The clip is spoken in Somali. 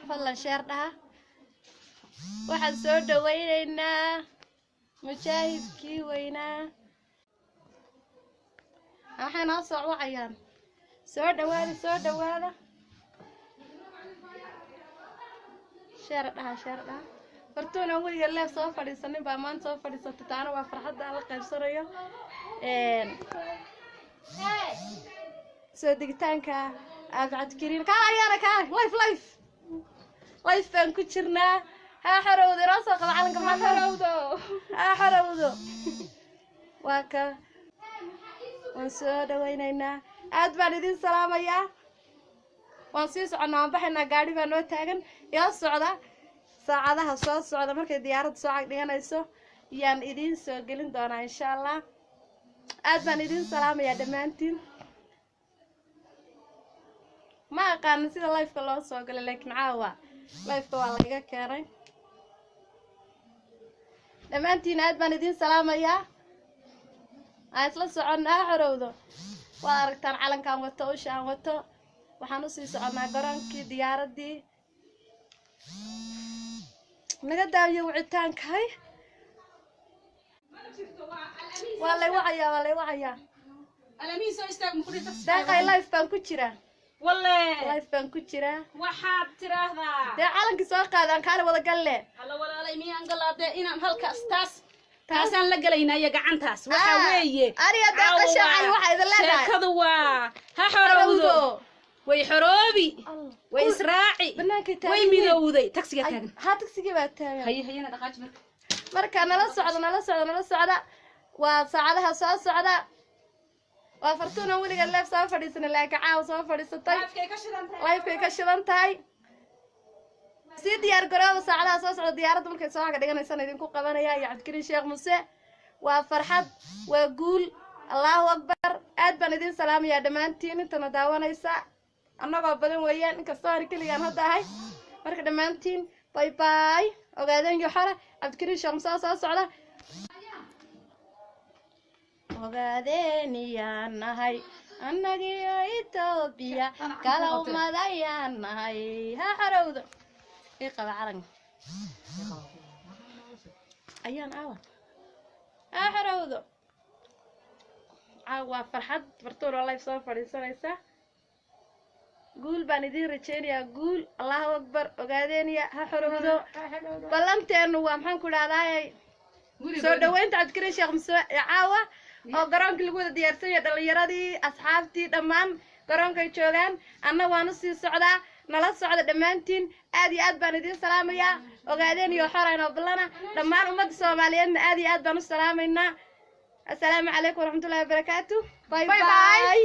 فضلا شير ده waxaan soo dhaweynaynaa mujaahidkii weynaa waxay noo soo wacayaan soo dhawaada sheer dhaha fartuuna weliga leef soo fadhiisanin baa maanta soo fadhiisatay taana waa farxadda aan la qaybsanayo soo digitaanka abcadkariin kaa ayaana kaa life baan ku jirnaa ها حرود راسه قبل على كمان حرودو ها حرودو واكا وانسودا وينينا عاد بالدين سلام يا وانسيس عنا بحنا قاعدي بانو تاغن يا سعوده ساعدها soo socda markay diyaarad soo cagdhiganayso yaan idin soo gelin doona insha Allah aad baan idin salaamaya dhamaantiin ma aqaan sida live ka loo soo galay laakiin caawa live ka waa laga keenay dhamaantiin aad baan idin salaamayaa aan isla soconaa xorowdo waa aragtaan calankan wato oo shaan wato waxaan u sii soconaa garoonkii diyaaradii naga daawiyo wicitaankay waa lay wacayaa alamiin soo istaag muqri taxi daaqay live baan ku jiraa والله live baan ku jiraa waxaad tiraahdaa dee calanka soo qaadaan kaale wada galle alla walaalay miyaan galaade inaan halkaas taasaan la galaynaa gacantaas waxa weeye ariga daaqo shacay waxa idin leedahay sheekadu waa ha xorowdo way xoroobi way israaci way midowday taxiga taagan ha taxiga baa taagan hayna dhaqaaj marka nala socda waa saacadaha soo socda وفرتونا ولي قال لف سوف فريسنا لك عاوز سوف فريستي لايف كي كشلنتاي سي ديار غرو ساعه سoo socdo diyaarada markay soo xagadhiganaysan idin ku qabanaya ya cabdikariin sheekh Muuse waa farxad waa guul Allahu akbar aad baan idin salaamaya dhamaantiin inta daawanaysa annagoo badan weeyaan inkastoo aan kaliya hadda ahay marka dhamaantiin bye bye ogaadeen iyo xara cabdikariin sheekh Muuse soo socda ogaadeen nahay annagiyo Itoobiya kala umadayaan nahay ha xarowdo qaba calan ayaan aawa ha xarowdo caawa farxad bartoor live soo fadhiisanaysa guul baan idin rajeynayaa guul Allahu akbar ogaadeen ha xarowdo ballanteenu waa maxaan ku dhahdaa soo dhaweynta cabdikariin sheekh Muuse caawa oo garoonka lagu wada diyaarsanay dhalinyaradii asxaabtii dhamaan garoonka ay joogan anna waan u sii socdaa nala socda dhamaantiin aad iyo aad baan idin salaamayaa ogaadeen iyo xorayna balana dhamaan ummadda Soomaaliyeedna aad iyo aad baan u salaameynaa assalaamu calaykum waraxmatullaahi wabarakaatuh bye bye